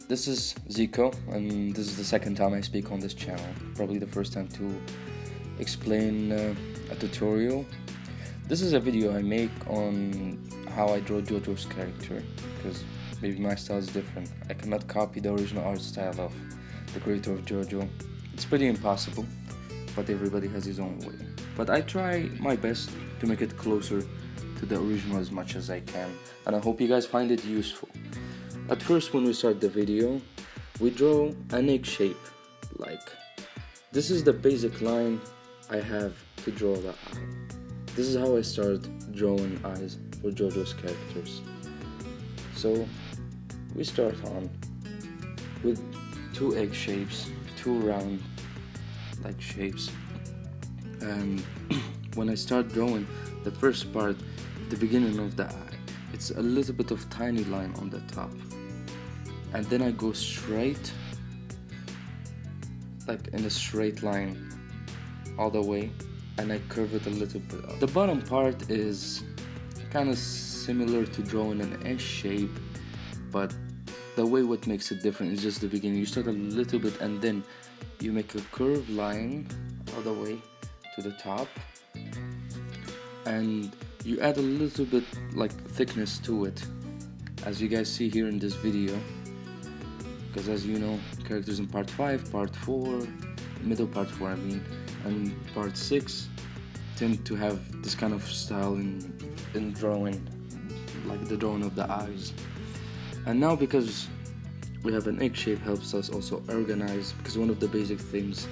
This is Zico, and this is the second time I speak on this channel. Probably the first time to explain a tutorial. This is a video I make on how I draw Jojo's character, because maybe my style is different. I cannot copy the original art style of the creator of Jojo. It's pretty impossible, but everybody has his own way. But I try my best to make it closer to the original as much as I can, and I hope you guys find it useful. At first, when we start the video, we draw an egg shape, like this is the basic line I have to draw the eye. This is how I start drawing eyes for Jojo's characters. So we start on with two egg shapes, two round like shapes, and when I start drawing the first part, the beginning of the eye, it's a little bit of tiny line on the top, and then I go straight, like in a straight line all the way, and I curve it a little bit up. The bottom part is kind of similar to drawing an S shape, but the way what makes it different is just the beginning. You start a little bit and then you make a curved line all the way to the top, and you add a little bit like thickness to it, as you guys see here in this video, because as you know, characters in part 5, part 4, middle part 4 I mean, and part 6 tend to have this kind of style in drawing, like the drawing of the eyes. And now, because we have an egg shape, helps us also organize, because one of the basic things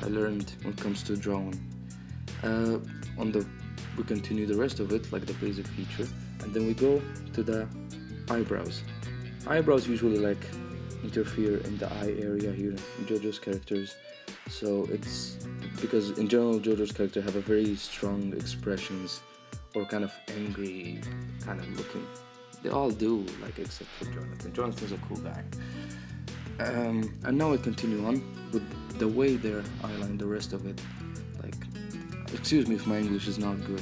I learned when it comes to drawing. We continue the rest of it, like the basic feature, and then we go to the eyebrows. Eyebrows usually like interfere in the eye area here in Jojo's characters, so it's because in general Jojo's character have a very strong expressions, or kind of angry kind of looking. They all do, like except for Jonathan. Jonathan's a cool guy. And now I continue on with the way they're eyeline the rest of it. Like, excuse me if my English is not good.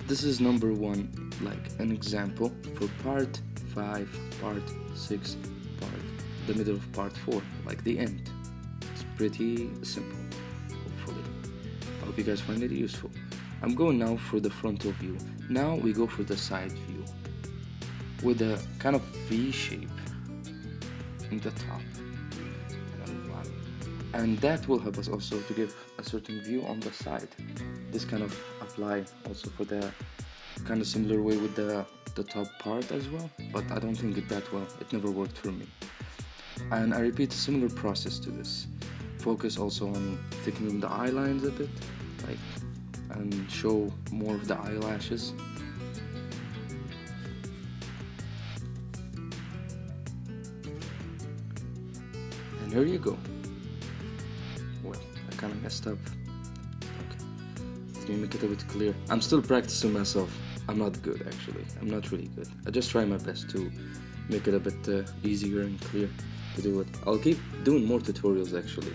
This is number 1, like an example for part 5, part 6, the middle of part 4, like the end. It's pretty simple, hopefully. I hope you guys find it useful. I'm going now for the frontal view. Now we go for the side view with a kind of V shape in the top, and that will help us also to give a certain view on the side. This kind of apply also for the kind of similar way with the top part as well, but I don't think it that well. It never worked for me. And I repeat a similar process to this. Focus also on thickening the eye lines a bit, like, and show more of the eyelashes. And there you go. Well, I kind of messed up. Okay, let me make it a bit clear. I'm still practicing myself. I'm not good, actually. I'm not really good. I just try my best to make it a bit easier and clear to do it. I'll keep doing more tutorials actually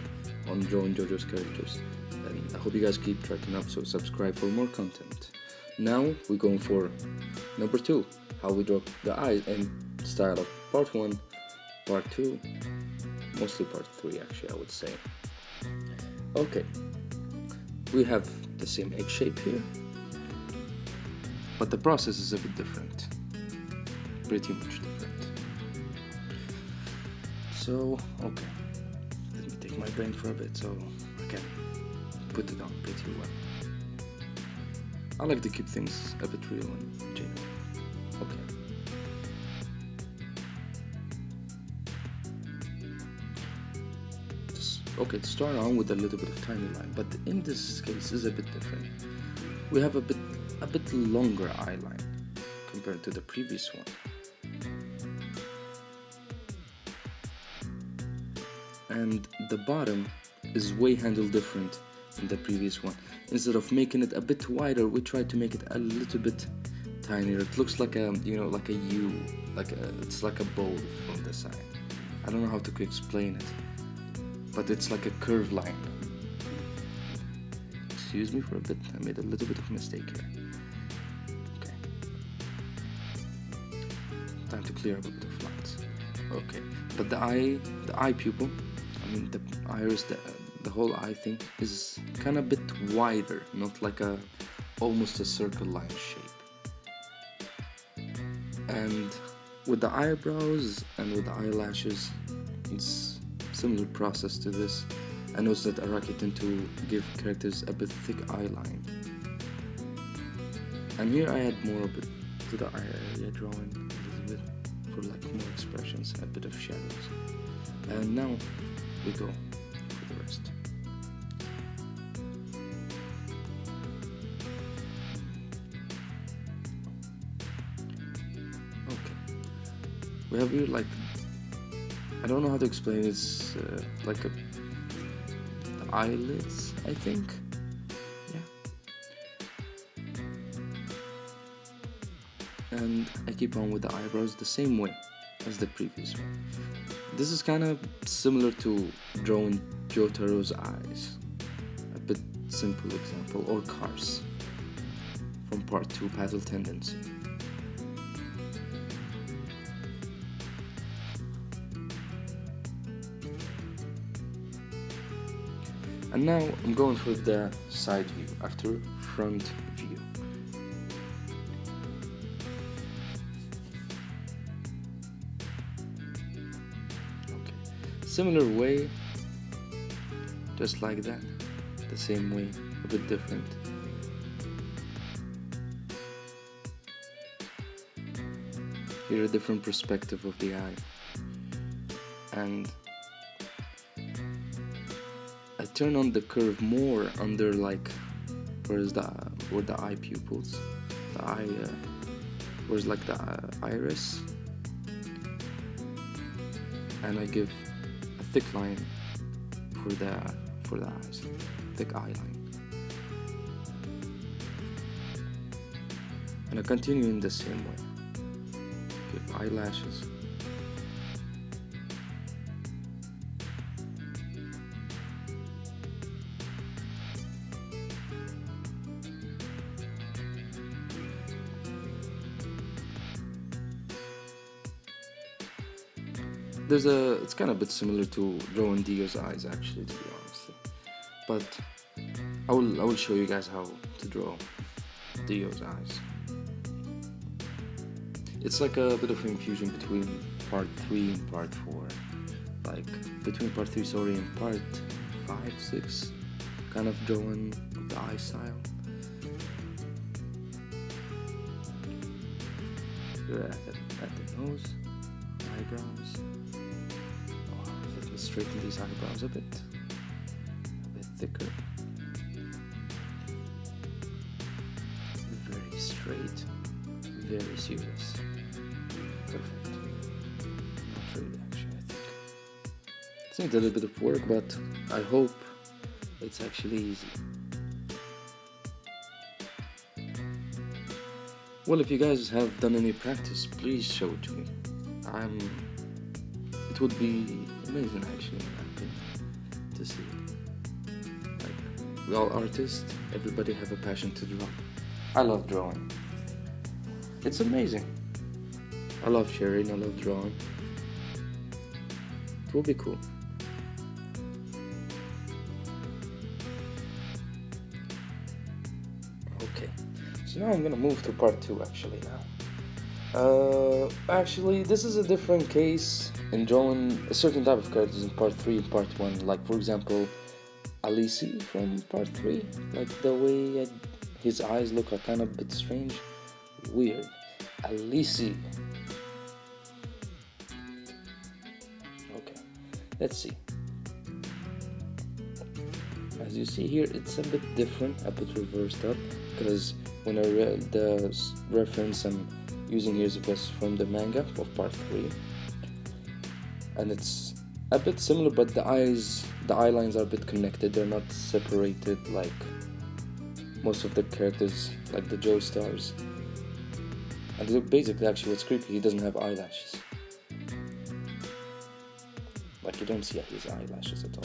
on drawing Jojo's characters, and I hope you guys keep tracking up, so subscribe for more content. Now we're going for number 2, how we draw the eyes in style of part 1, part 2, mostly part 3 actually, I would say. Okay, we have the same egg shape here, but the process is a bit different, pretty much different. So, okay, let me take my brain for a bit so I can put it on pretty well. I like to keep things a bit real and genuine. Okay, to start on with a little bit of tiny line, but in this case is a bit different. We have a bit longer eye line compared to the previous one. And the bottom is way handled different than the previous one. Instead of making it a bit wider, we try to make it a little bit tinier. It looks like a, like a U, it's like a bowl from the side. I don't know how to explain it, but it's like a curved line. Excuse me for a bit, I made a little bit of mistake here. Okay, time to clear up a bit of lines. Okay, but the eye pupil, I mean the iris, the whole eye thing is kind of a bit wider, not like a almost a circle line shape. And with the eyebrows and with the eyelashes, it's similar process to this. I noticed that Araki tend to give characters a bit thick eyeline, and here I add more a bit to the eye area, drawing a little bit for like more expressions, a bit of shadows. And now we go for the rest. Okay, we have here like, I don't know how to explain it. It's like the eyelids, I think. And I keep on with the eyebrows the same way as the previous one. This is kind of similar to drawing Jotaro's eyes, a bit simple example, or Cars from part 2, Battle Tendency. And now I'm going for the side view after front view. Similar way, just like that, the same way, a bit different. Here a different perspective of the eye, and I turn on the curve more under like where the eye pupils, the eye, where's like the iris, and I give thick line for the eyes, thick eye line, and I continue in the same way. Give eyelashes, it's kind of a bit similar to drawing Dio's eyes, actually, to be honest. But I will show you guys how to draw Dio's eyes. It's like a bit of an infusion between part 3 and part 4, like between part 3, sorry, and part 5, 6, kind of drawing the eye style. Here at the nose, eyebrows. Straighten these eyebrows a bit thicker, very straight, very serious, perfect. Not really, actually. I think it's a little bit of work, but I hope it's actually easy. Well, if you guys have done any practice, please show it to me. It would be amazing, actually, in my opinion, to see it. Like, we all artists, everybody have a passion to draw. I love drawing. It's amazing. I love sharing, I love drawing. It will be cool. Okay, so now I'm gonna move to part 2, actually, now. Actually, this is a different case in drawing a certain type of characters in part 3 and part 1. Like, for example, Alisi from part 3. Like, the way his eyes look are kind of a bit strange. Weird. Alisi. Okay, let's see. As you see here, it's a bit different, a bit reversed up, because when I read the reference I'm using here was from the manga of part 3, and it's a bit similar, but the eye lines are a bit connected. They're not separated like most of the characters, like the Joe stars. And basically, actually, what's creepy, he doesn't have eyelashes. Like, you don't see his eyelashes at all.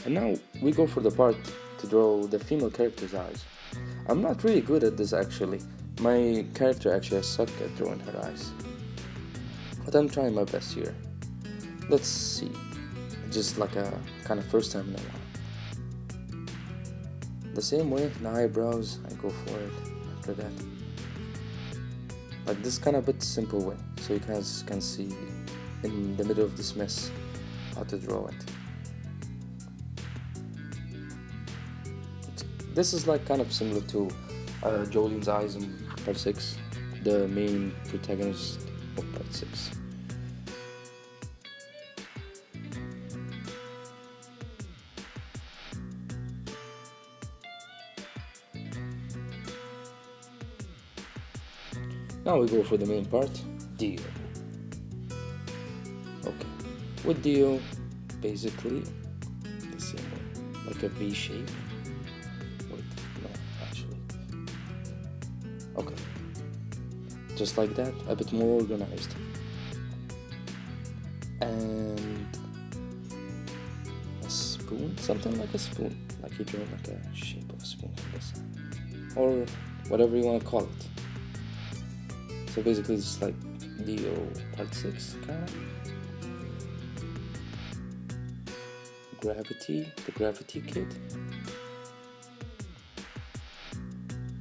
And now we go for the part to draw the female character's eyes. I'm not really good at this actually. My character actually I suck at drawing her eyes. But I'm trying my best here. Let's see. Just like a kind of first time in a while. The same way, the eyebrows, I go for it after that. Like this kind of bit simple way, so you guys can see in the middle of this mess how to draw it. This is like kind of similar to Jolene's eyes in part 6, the main protagonist of part 6. Now we go for the main part, Dio. Okay, with Dio, basically the same way, like a V shape. Wait, no, actually. Okay, just like that, a bit more organized. And a spoon, something like a spoon, like you draw like a shape of a spoon on this side, or whatever you want to call it. So basically it's like Dio part 6 kind of. The gravity kit.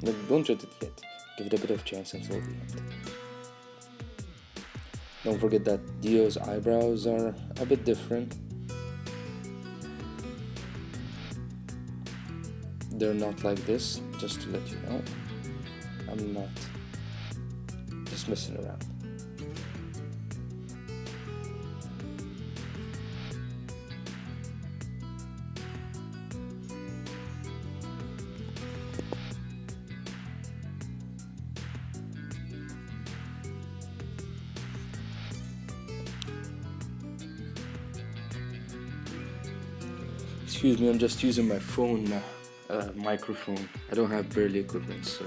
No, don't judge it yet. Give it a bit of chance until the end. Don't forget that Dio's eyebrows are a bit different. They're not like this, just to let you know. I'm not just messing around. Excuse me, I'm just using my phone microphone. I don't have barely equipment, so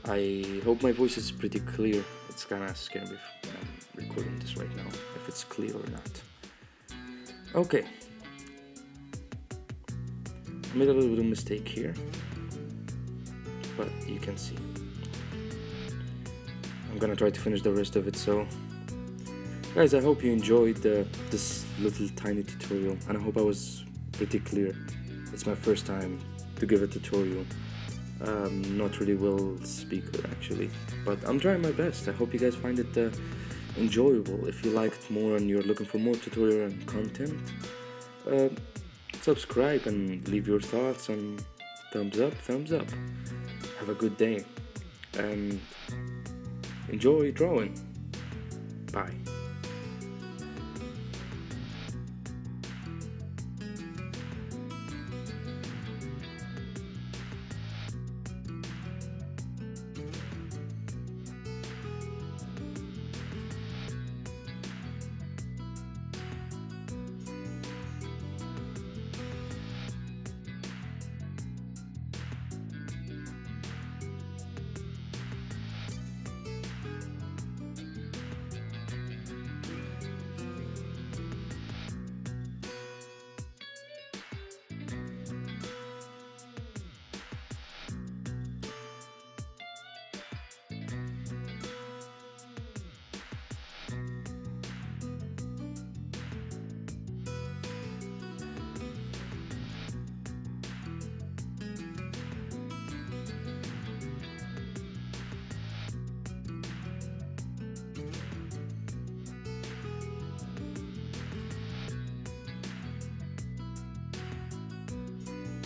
I hope my voice is pretty clear. It's kinda scary when I'm recording this right now, if it's clear or not. Okay. I made a little bit of mistake here, but you can see. I'm gonna try to finish the rest of it, so guys, I hope you enjoyed this little tiny tutorial, and I hope I was pretty clear. It's my first time to give a tutorial. Not really well speaker actually, but I'm trying my best. I hope you guys find it enjoyable. If you liked more and you're looking for more tutorial and content, subscribe and leave your thoughts and thumbs up. Have a good day and enjoy drawing. Bye.